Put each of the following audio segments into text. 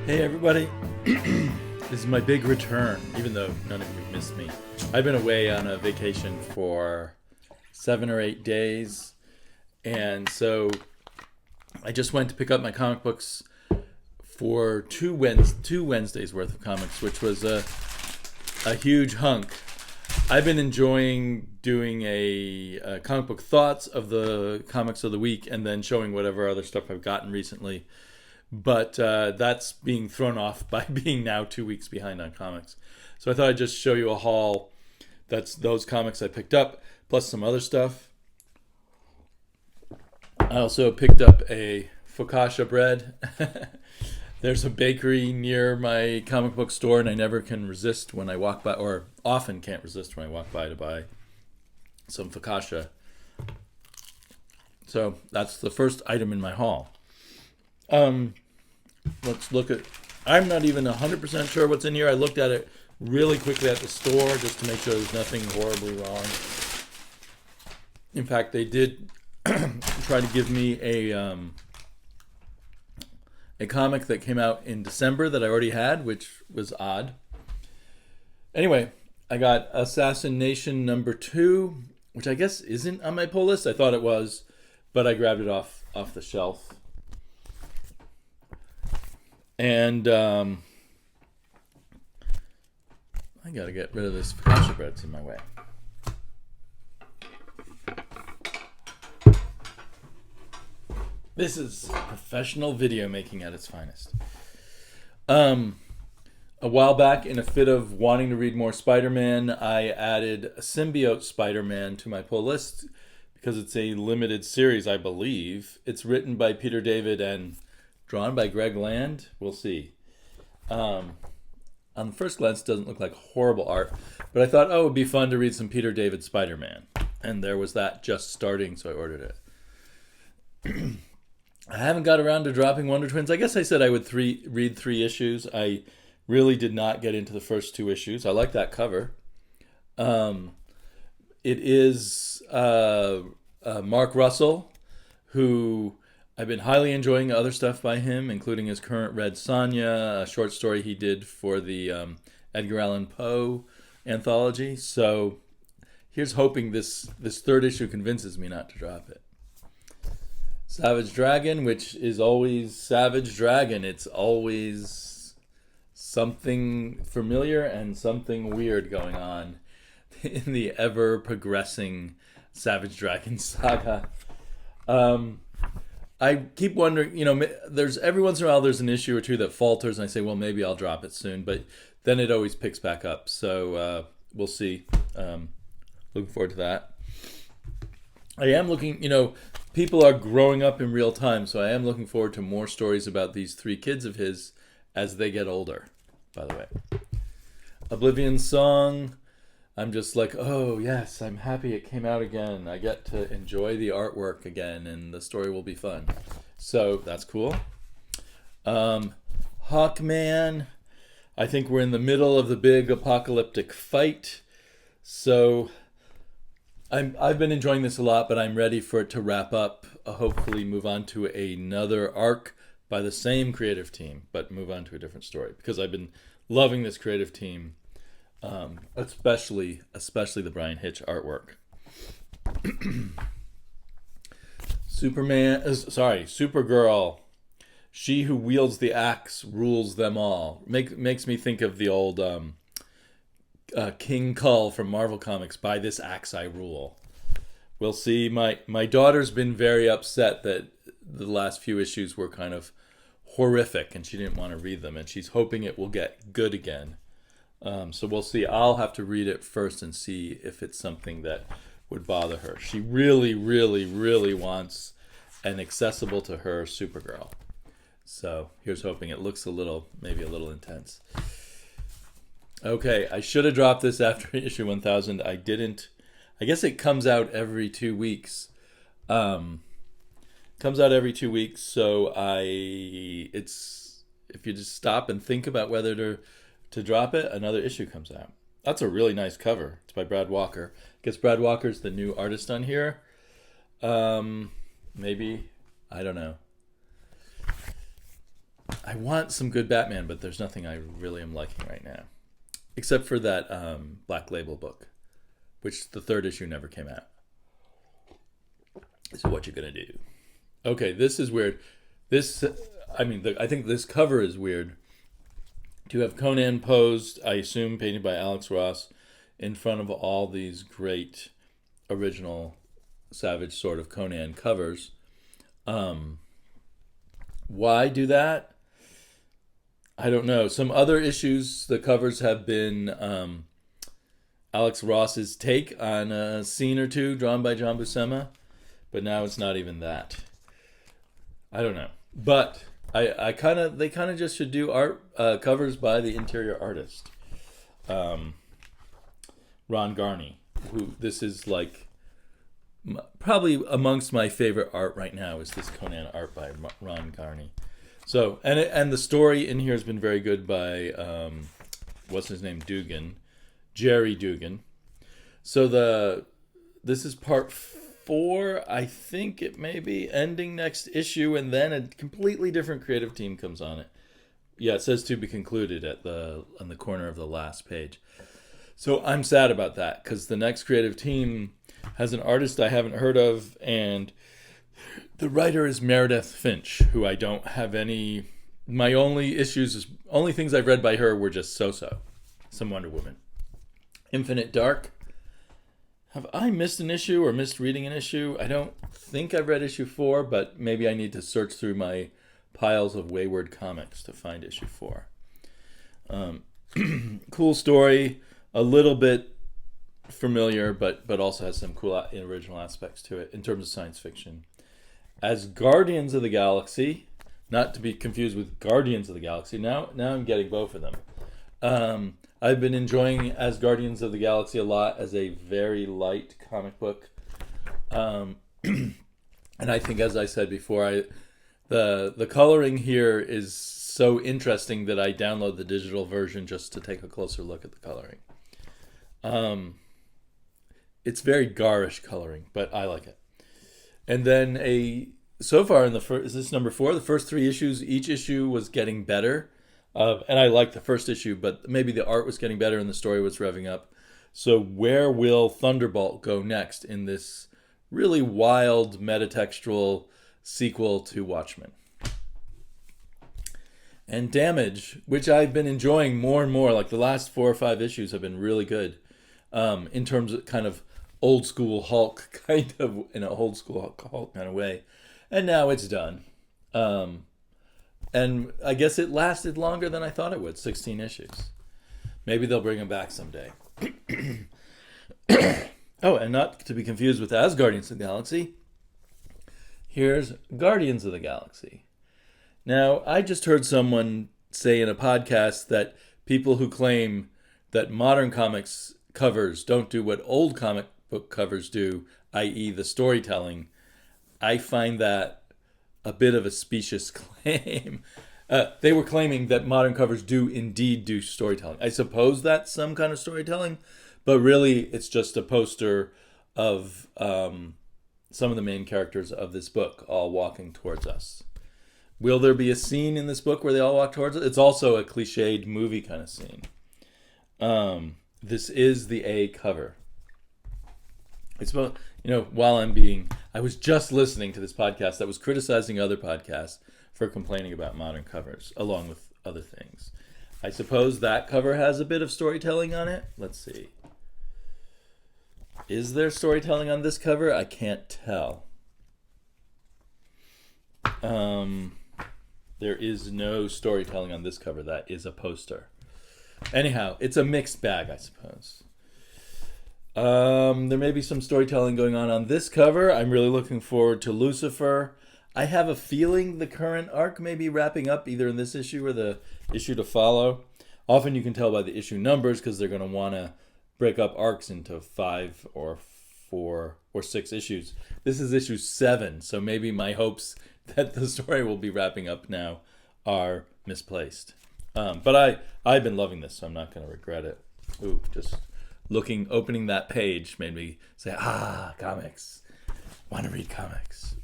Hey everybody, this is my big return, even though none of you missed me. I've been away on a vacation for 7 or 8 days, and so I just went to pick up my comic books for two Wednesdays worth of comics, which was a huge hunk. I've been enjoying doing a comic book thoughts of the comics of the week and then showing whatever other stuff I've gotten recently. But that's being thrown off by being now 2 weeks behind on comics. So I thought I'd just show you a haul. That's those comics I picked up, plus some other stuff. I also picked up a focaccia bread. There's a bakery near my comic book store, and I never can resist when I walk by, or often can't resist when I walk by to buy some focaccia. So that's the first item in my haul. Let's look at. I'm not even 100% sure what's in here. I looked at it really quickly at the store just to make sure there's nothing horribly wrong. In fact, they did try to give me a comic that came out in December that I already had, which was odd. Anyway, I got Assassination #2, which I guess isn't on my pull list. I thought it was, but I grabbed it off the shelf. And I gotta get rid of this focaccia bread. It's in my way. This is professional video making at its finest. A while back, in a fit of wanting to read more Spider-Man, I added Symbiote Spider-Man to my pull list because it's a limited series, I believe. It's written by Peter David and drawn by Greg Land. We'll see. On the first glance, it doesn't look like horrible art, but I thought, it would be fun to read some Peter David Spider-Man. And there was that just starting, so I ordered it. I haven't got around to dropping Wonder Twins. I guess I said I would read 3 issues. I really did not get into the first 2 issues. I like that cover. It is Mark Russell, who I've been highly enjoying other stuff by him, including his current Red Sonja, a short story he did for the Edgar Allan Poe anthology. So here's hoping this 3rd issue convinces me not to drop it. Savage Dragon, which is always Savage Dragon. It's always something familiar and something weird going on in the ever-progressing Savage Dragon saga. I keep wondering, there's every once in a while there's an issue or 2 that falters, and I say, well, maybe I'll drop it soon, but then it always picks back up. So we'll see. Looking forward to that. I am looking, people are growing up in real time, so I am looking forward to more stories about these 3 kids of his as they get older, by the way. Oblivion Song, I'm just like, oh yes, I'm happy it came out again. I get to enjoy the artwork again, and the story will be fun. So that's cool. Hawkman, I think we're in the middle of the big apocalyptic fight. So I've been enjoying this a lot, but I'm ready for it to wrap up. Hopefully move on to another arc by the same creative team, but move on to a different story, because I've been loving this creative team. Especially the Brian Hitch artwork. Supergirl. She who wields the axe rules them all. Makes me think of the old King Kull from Marvel Comics. By this axe I rule. We'll see. My daughter's been very upset that the last few issues were kind of horrific, and she didn't want to read them, and she's hoping it will get good again. So we'll see. I'll have to read it first and see if it's something that would bother her. She really, really, really wants an accessible to her Supergirl. So here's hoping. It looks maybe a little intense. Okay, I should have dropped this after issue 1000. I didn't. I guess it comes out every 2 weeks. So if you just stop and think about whether to drop it, another issue comes out. That's a really nice cover. It's by Brad Walker. I guess Brad Walker's the new artist on here. Maybe. I don't know. I want some good Batman, but there's nothing I really am liking right now, except for that Black Label book, which the third issue never came out. So what you gonna do? Okay, this is weird. I think this cover is weird. To have Conan posed, I assume painted by Alex Ross, in front of all these great original Savage Sword of Conan covers. Why do that? I don't know. Some other issues, the covers have been Alex Ross's take on a scene or two drawn by John Buscema, but now it's not even that. I don't know. But they kind of just should do art covers by the interior artist, Ron Garney, who this is like probably amongst my favorite art right now is this Conan art by Ron Garney. So and the story in here has been very good by what's his name, Jerry Dugan. So this is part 4. I think it may be ending next issue, and then a completely different creative team comes on it. Yeah, it says to be concluded on the corner of the last page. So I'm sad about that because the next creative team has an artist I haven't heard of, and the writer is Meredith Finch, who I don't have any. My only things I've read by her were just some Wonder Woman. Infinite Dark. Have I missed an issue or missed reading an issue? I don't think I've read issue 4, but maybe I need to search through my piles of wayward comics to find issue 4. Cool story, a little bit familiar, but also has some cool original aspects to it in terms of science fiction. As Guardians of the Galaxy, not to be confused with Guardians of the Galaxy. Now I'm getting both of them. I've been enjoying As Guardians of the Galaxy a lot as a very light comic book. And I think, as I said before, the coloring here is so interesting that I download the digital version just to take a closer look at the coloring. It's very garish coloring, but I like it. And then so far in is this number 4? The first 3 issues, each issue was getting better. And I liked the first issue, but maybe the art was getting better and the story was revving up. So where will Thunderbolt go next in this really wild metatextual sequel to Watchmen? And Damage, which I've been enjoying more and more, like the last 4 or 5 issues have been really good in terms of kind of old school Hulk, kind of in an old school Hulk kind of way. And now it's done. And I guess it lasted longer than I thought it would, 16 issues. Maybe they'll bring him back someday. Oh, and not to be confused with As Guardians of the Galaxy, here's Guardians of the Galaxy. Now, I just heard someone say in a podcast that people who claim that modern comics covers don't do what old comic book covers do, i.e. the storytelling, I find that a bit of a specious claim. They were claiming that modern covers do indeed do storytelling. I suppose that's some kind of storytelling, but really it's just a poster of some of the main characters of this book all walking towards us. Will there be a scene in this book where they all walk towards us? It's also a cliched movie kind of scene. This is the A cover. It's about, I was just listening to this podcast that was criticizing other podcasts for complaining about modern covers, along with other things. I suppose that cover has a bit of storytelling on it. Let's see. Is there storytelling on this cover? I can't tell. There is no storytelling on this cover. That is a poster. Anyhow, it's a mixed bag, I suppose. There may be some storytelling going on this cover. I'm really looking forward to Lucifer. I have a feeling the current arc may be wrapping up either in this issue or the issue to follow. Often you can tell by the issue numbers because they're going to want to break up arcs into 5 or 4 or 6 issues. This is issue 7, so maybe my hopes that the story will be wrapping up now are misplaced. But I've been loving this, so I'm not going to regret it. Ooh, just opening that page made me say, comics. Want to read comics.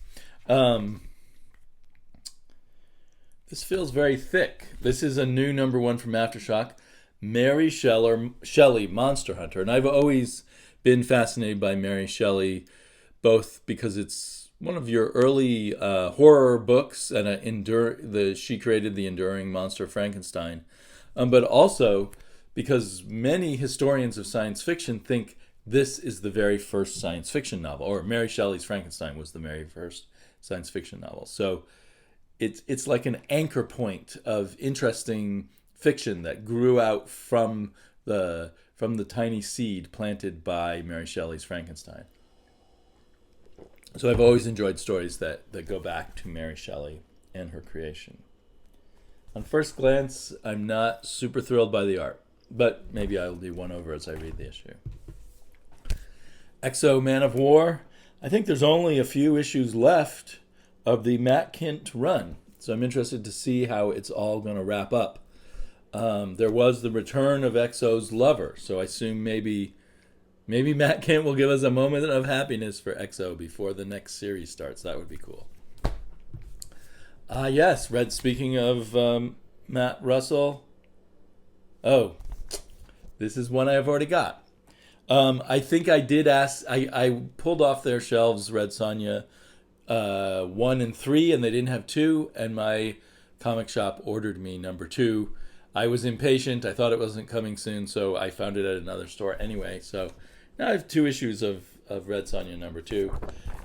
This feels very thick. This is a new #1 from Aftershock, Mary Shelley, Monster Hunter. And I've always been fascinated by Mary Shelley, both because it's one of your early horror books, and she created the enduring monster Frankenstein, but also because many historians of science fiction think this is the very first science fiction novel, or Mary Shelley's Frankenstein was the very first science fiction novel. So it's like an anchor point of interesting fiction that grew out from the tiny seed planted by Mary Shelley's Frankenstein. So I've always enjoyed stories that go back to Mary Shelley and her creation. On first glance, I'm not super thrilled by the art, but maybe I'll do one over as I read the issue. X-O Manowar. I think there's only a few issues left of the Matt Kindt run, so I'm interested to see how it's all going to wrap up. There was the return of X-O's lover, so I assume maybe Matt Kindt will give us a moment of happiness for X-O before the next series starts. That would be cool. Yes, speaking of Matt Russell. Oh, this is one I've already got. I think I did ask. I pulled off their shelves Red Sonja 1 and 3, and they didn't have 2. And my comic shop ordered me #2. I was impatient. I thought it wasn't coming soon, so I found it at another store anyway. So now I have 2 issues of Red Sonja #2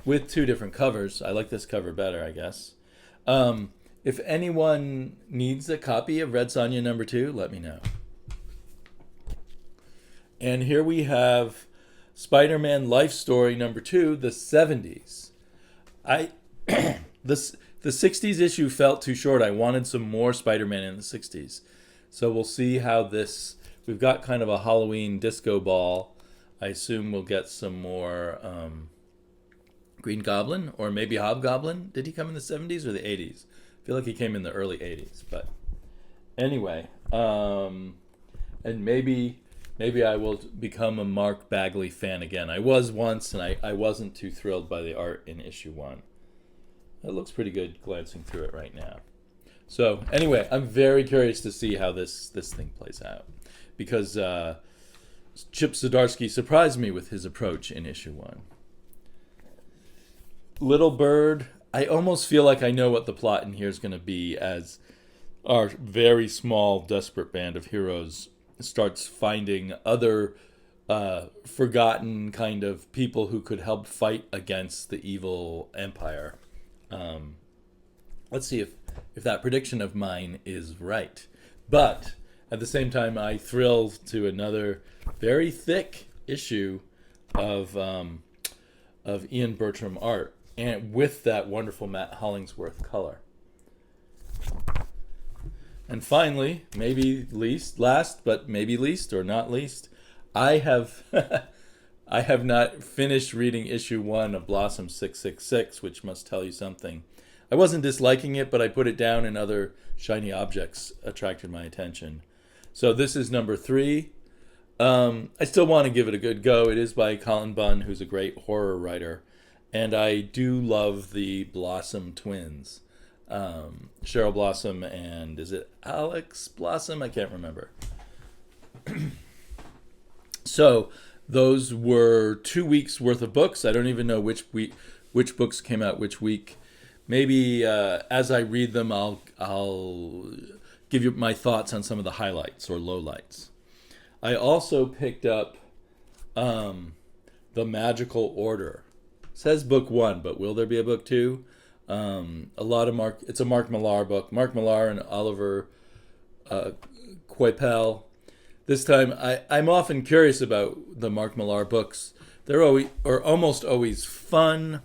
with 2 different covers. I like this cover better, I guess. If anyone needs a copy of Red Sonja #2, let me know. And here we have Spider-Man Life Story #2, the 70s. The 60s issue felt too short. I wanted some more Spider-Man in the 60s. So we'll see how this... We've got kind of a Halloween disco ball. I assume we'll get some more Green Goblin, or maybe Hobgoblin. Did he come in the 70s or the 80s? I feel like he came in the early 80s. But anyway, and maybe I will become a Mark Bagley fan again. I was once, and I wasn't too thrilled by the art in issue 1. It looks pretty good glancing through it right now. So anyway, I'm very curious to see how this thing plays out, because Chip Zdarsky surprised me with his approach in issue 1. Little Bird, I almost feel like I know what the plot in here is going to be, as our very small, desperate band of heroes starts finding other forgotten kind of people who could help fight against the evil empire. Let's see if that prediction of mine is right. But at the same time, I thrilled to another very thick issue of Ian Bertram art, and with that wonderful Matt Hollingsworth color. And finally, last but maybe least or not least, I have I have not finished reading issue 1 of Blossom 666, which must tell you something. I wasn't disliking it, but I put it down and other shiny objects attracted my attention. So this is #3. I still want to give it a good go. It is by Colin Bunn, who's a great horror writer. And I do love the Blossom twins. Cheryl Blossom and is it Alex Blossom? I can't remember. So those were 2 weeks worth of books. I don't even know which books came out which week. Maybe as I read them, I'll give you my thoughts on some of the highlights or lowlights. I also picked up The Magical Order. It says book 1, but will there be a book 2? It's a Mark Millar book. Mark Millar and Oliver Coipel. This time, I'm often curious about the Mark Millar books. They're almost always fun,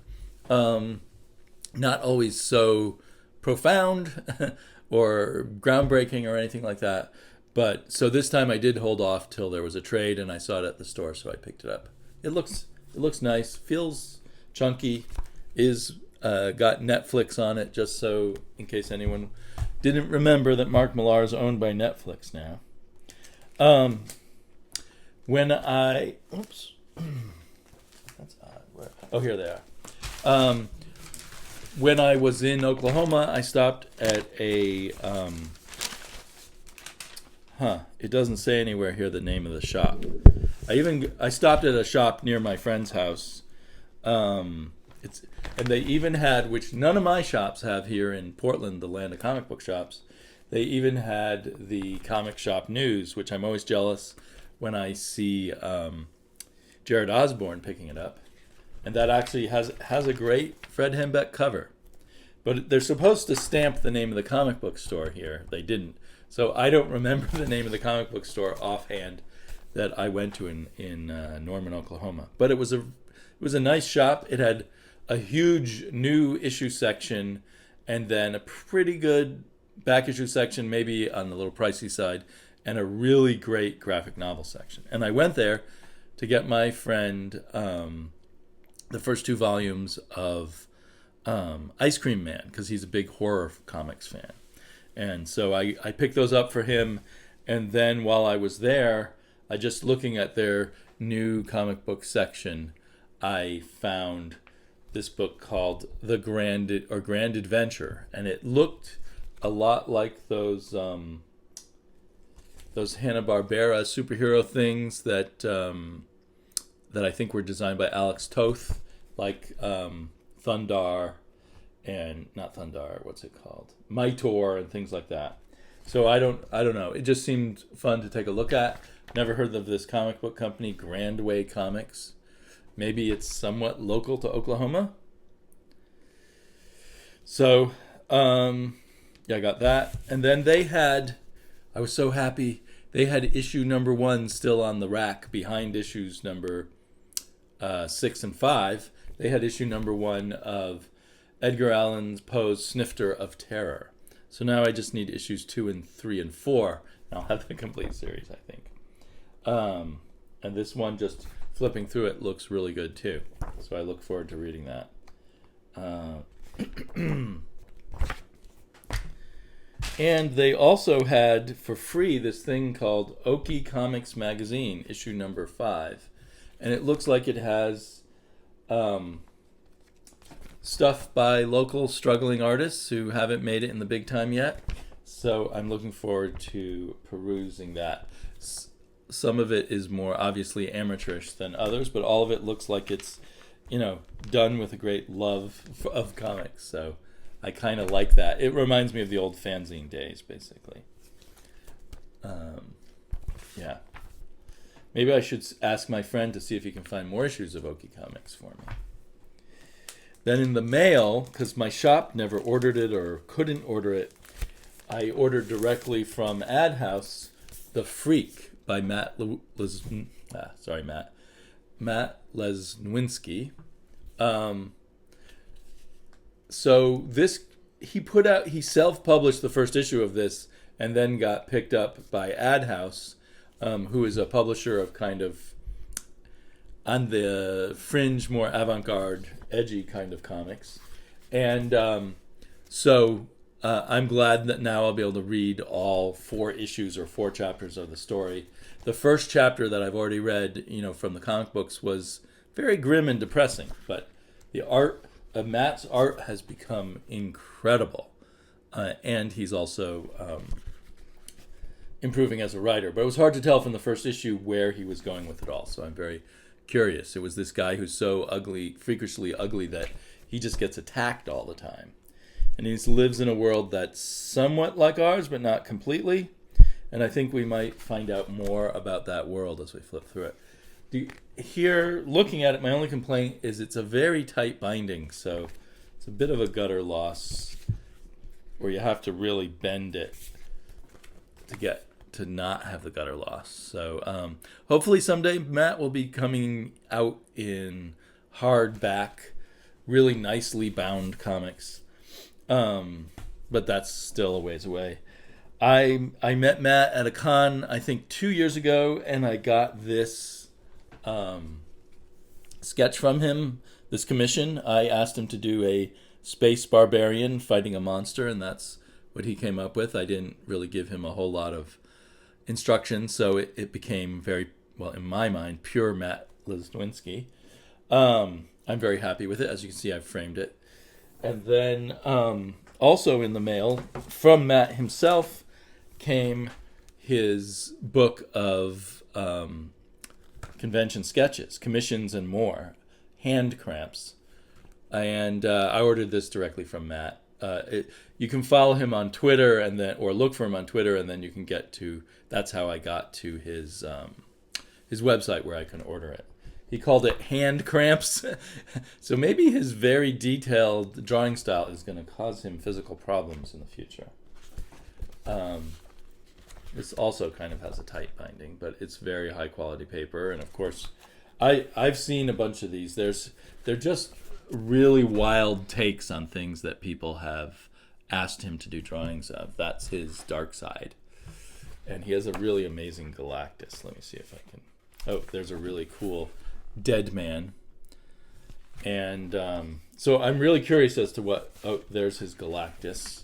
not always so profound or groundbreaking or anything like that. But so this time I did hold off till there was a trade, and I saw it at the store, so I picked it up. It looks nice, feels chunky, got Netflix on it, just so in case anyone didn't remember that Mark Millar is owned by Netflix now. Oops, that's odd. Here they are. when I was in Oklahoma, I stopped at a it doesn't say anywhere here the name of the shop. I stopped at a shop near my friend's house. And they even had, which none of my shops have here in Portland, the land of comic book shops. They even had the comic shop news, which I'm always jealous when I see Jared Osborne picking it up, and that actually has a great Fred Hembeck cover. But they're supposed to stamp the name of the comic book store here. They didn't. So I don't remember the name of the comic book store offhand that I went to in Norman, Oklahoma. But it was a nice shop. It had a huge new issue section and then a pretty good back issue section, maybe on the little pricey side, and a really great graphic novel section. And I went there to get my friend the first 2 volumes of Ice Cream Man, because he's a big horror comics fan. And so I picked those up for him. And then while I was there, I just looking at their new comic book section, I found this book called The Grand Adventure. And it looked a lot like those Hanna-Barbera superhero things that I think were designed by Alex Toth, like Thundar and not Thundar, what's it called? Mitor and things like that. So I don't know. It just seemed fun to take a look at. Never heard of this comic book company, Grandway Comics. Maybe it's somewhat local to Oklahoma. So, yeah, I got that. And then I was so happy, they had issue number 1 still on the rack behind issues number 6 and 5. They had issue number 1 of Edgar Allan Poe's Snifter of Terror. So now I just need issues 2 and 3 and 4. And I'll have the complete series, I think. And this one, just flipping through it, looks really good too. So I look forward to reading that. And they also had for free this thing called Okie Comics Magazine, issue number 5. And it looks like it has stuff by local struggling artists who haven't made it in the big time yet. So I'm looking forward to perusing that. Some of it is more obviously amateurish than others, but all of it looks like it's, done with a great love of comics. So I kind of like that. It reminds me of the old fanzine days, basically. Yeah. Maybe I should ask my friend to see if he can find more issues of Okie Comics for me. Then in the mail, because my shop never ordered it or couldn't order it, I ordered directly from Ad House The Freak by Matt Lesniewski. So this, he self-published the first issue of this and then got picked up by Ad House, who is a publisher of kind of on the fringe, more avant-garde, edgy kind of comics. And so I'm glad that now I'll be able to read all 4 issues or 4 chapters of the story. The first chapter that I've already read, from the comic books was very grim and depressing, but the art, Matt's art has become incredible. And he's also improving as a writer. But it was hard to tell from the first issue where he was going with it all, so I'm very curious. It was this guy who's so ugly, freakishly ugly, that he just gets attacked all the time. And he lives in a world that's somewhat like ours, but not completely. And I think we might find out more about that world as we flip through it. Here, looking at it, my only complaint is it's a very tight binding, so it's a bit of a gutter loss where you have to really bend it to get to not have the gutter loss. So hopefully someday Matt will be coming out in hardback, really nicely bound comics. But that's still a ways away. I met Matt at a con, I think 2 years ago, and I got this sketch from him, this commission. I asked him to do a space barbarian fighting a monster, and that's what he came up with. I didn't really give him a whole lot of instructions, so it became very, well, in my mind, pure Matt Lesniewski. I'm very happy with it. As you can see, I've framed it. And then also in the mail from Matt himself came his book of convention sketches, commissions, and more, hand cramps. And I ordered this directly from Matt. You can follow him on Twitter and then, or look for him on Twitter, and then you can get to. That's how I got to his website where I can order it. He called it hand cramps, so maybe his very detailed drawing style is going to cause him physical problems in the future. This also kind of has a tight binding, but it's very high quality paper, and of course, I've seen a bunch of these. They're just really wild takes on things that people have asked him to do drawings of. That's his dark side. And he has a really amazing Galactus. Let me see if I can. Oh, there's a really cool dead man. And so I'm really curious as to what. Oh, there's his Galactus.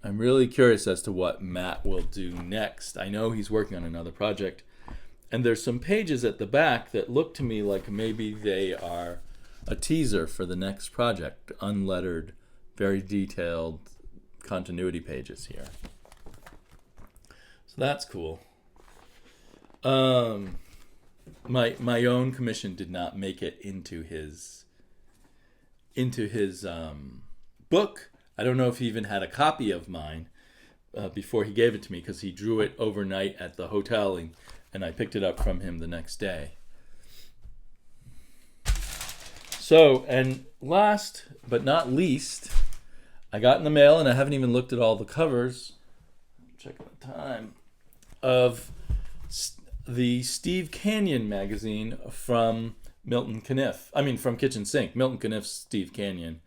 I'm really curious as to what Matt will do next. I know he's working on another project. And there's some pages at the back that look to me like maybe they are a teaser for the next project. Unlettered, very detailed continuity pages here. So that's cool. My own commission did not make it into his book. I don't know if he even had a copy of mine before he gave it to me, because he drew it overnight at the hotel, and I picked it up from him the next day. So, and last but not least, I got in the mail, and I haven't even looked at all the covers. I'm checking the time. Of the Steve Canyon magazine from Milton Caniff. I mean, from Kitchen Sink. Milton Caniff's Steve Canyon.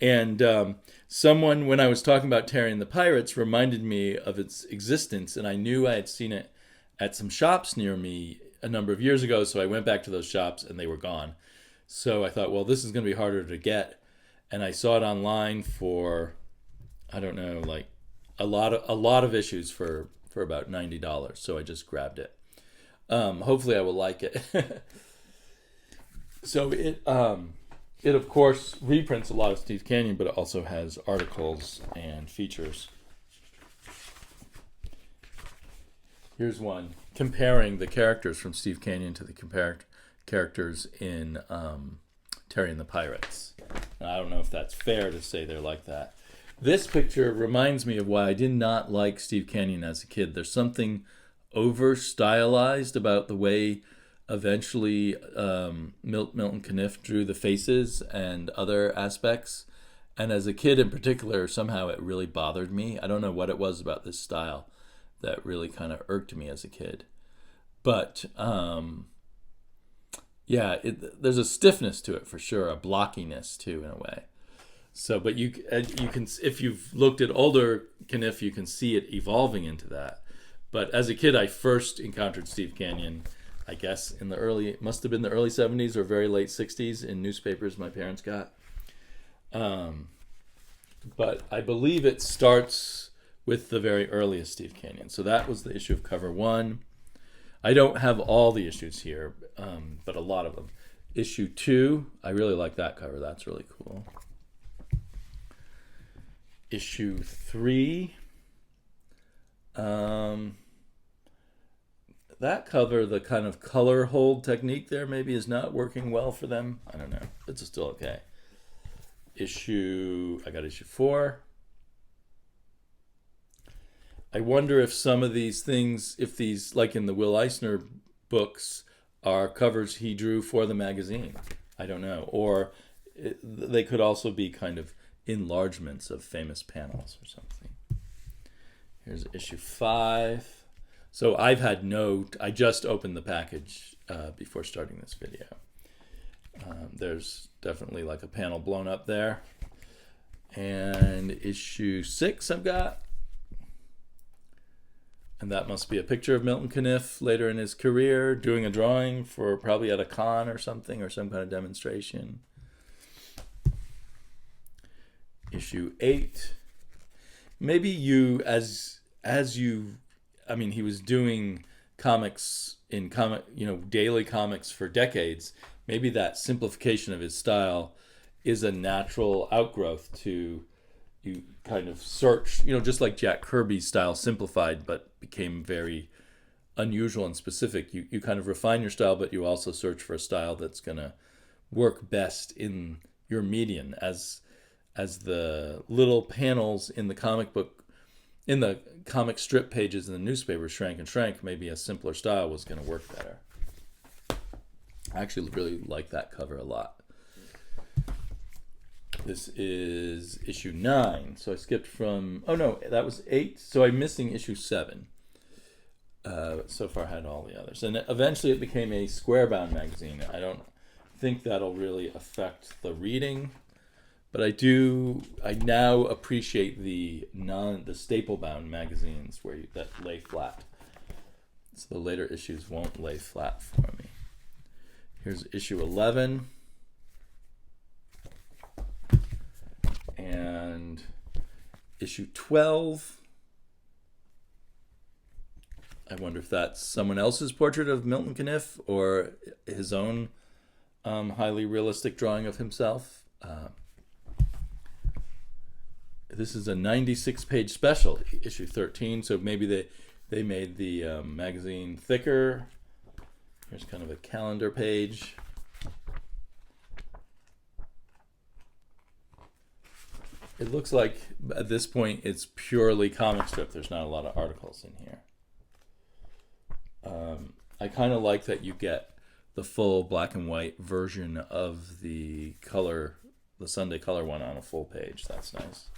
And someone, when I was talking about Terry and the Pirates, reminded me of its existence, and I knew I had seen it at some shops near me a number of years ago, so I went back to those shops, and they were gone. So I thought, well, this is going to be harder to get, and I saw it online for, I don't know, like a lot of issues for about $90. So I just grabbed it. Hopefully I will like it. So it of course reprints a lot of Steve Canyon, but it also has articles and features. Here's one comparing the characters from Steve Canyon to the characters in Terry and the Pirates. And I don't know if that's fair to say they're like that. This picture reminds me of why I did not like Steve Canyon as a kid. There's something over-stylized about the way eventually Milton Caniff drew the faces and other aspects. And as a kid in particular, somehow it really bothered me. I don't know what it was about this style that really kind of irked me as a kid. But there's a stiffness to it for sure, a blockiness too in a way. So, but you can, if you've looked at older Caniff, you can see it evolving into that. But as a kid, I first encountered Steve Canyon, I guess, in it must have been the early 70s or very late 60s in newspapers my parents got. But I believe it starts with the very earliest Steve Canyon. So that was the issue of cover 1. I don't have all the issues here, but a lot of them. Issue 2, I really like that cover. That's really cool. Issue 3, that cover, the kind of color hold technique there maybe is not working well for them. I don't know. It's still okay. I got issue 4. I wonder if some of these things, if these, like in the Will Eisner books, are covers he drew for the magazine. I don't know. Or they could also be kind of enlargements of famous panels or something. Here's issue 5. So I just opened the package before starting this video. There's definitely like a panel blown up there. And issue 6 I've got. And that must be a picture of Milton Caniff later in his career doing a drawing for probably at a con or something, or some kind of demonstration. Issue 8. Maybe he was doing comics daily comics for decades. Maybe that simplification of his style is a natural outgrowth to, you kind of search, just like Jack Kirby's style simplified but became very unusual and specific. You kind of refine your style, but you also search for a style that's going to work best in your medium. As the little panels in the comic book, in the comic strip pages in the newspaper shrank and shrank, maybe a simpler style was going to work better. I actually really like that cover a lot. This is issue 9. So I skipped from, oh no, that was 8. So I'm missing issue 7. So far I had all the others. And eventually it became a square-bound magazine. I don't think that'll really affect the reading, but I now appreciate the staple-bound magazines that lay flat. So the later issues won't lay flat for me. Here's issue 11. And issue 12. I wonder if that's someone else's portrait of Milton Caniff or his own highly realistic drawing of himself. This is a 96-page special, issue 13, so maybe they made the magazine thicker. Here's kind of a calendar page. It looks like at this point it's purely comic strip. There's not a lot of articles in here. I kind of like that you get the full black and white version of the Sunday color one on a full page. That's nice.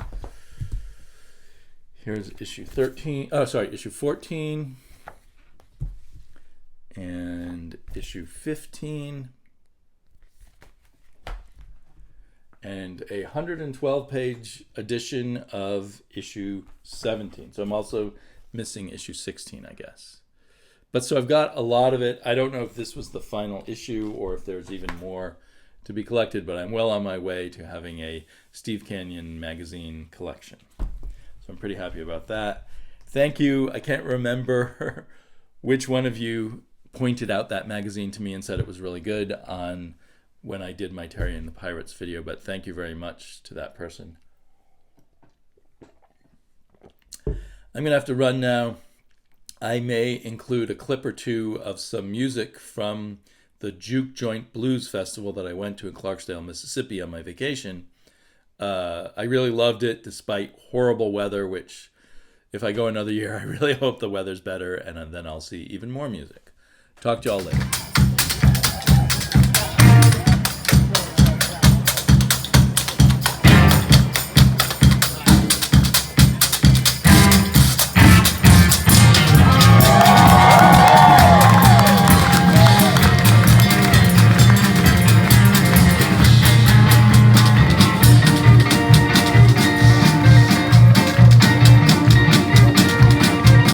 Here's issue 14 and issue 15 and a 112-page edition of issue 17. So I'm also missing issue 16, I guess. But so I've got a lot of it. I don't know if this was the final issue or if there's even more to be collected, but I'm well on my way to having a Steve Canyon magazine collection. So I'm pretty happy about that. Thank you. I can't remember which one of you pointed out that magazine to me and said it was really good on when I did my Terry and the Pirates video, but thank you very much to that person. I'm going to have to run now. I may include a clip or two of some music from the Juke Joint Blues Festival that I went to in Clarksdale, Mississippi on my vacation. I really loved it despite horrible weather, which if I go another year, I really hope the weather's better, and then I'll see even more music. Talk to y'all later.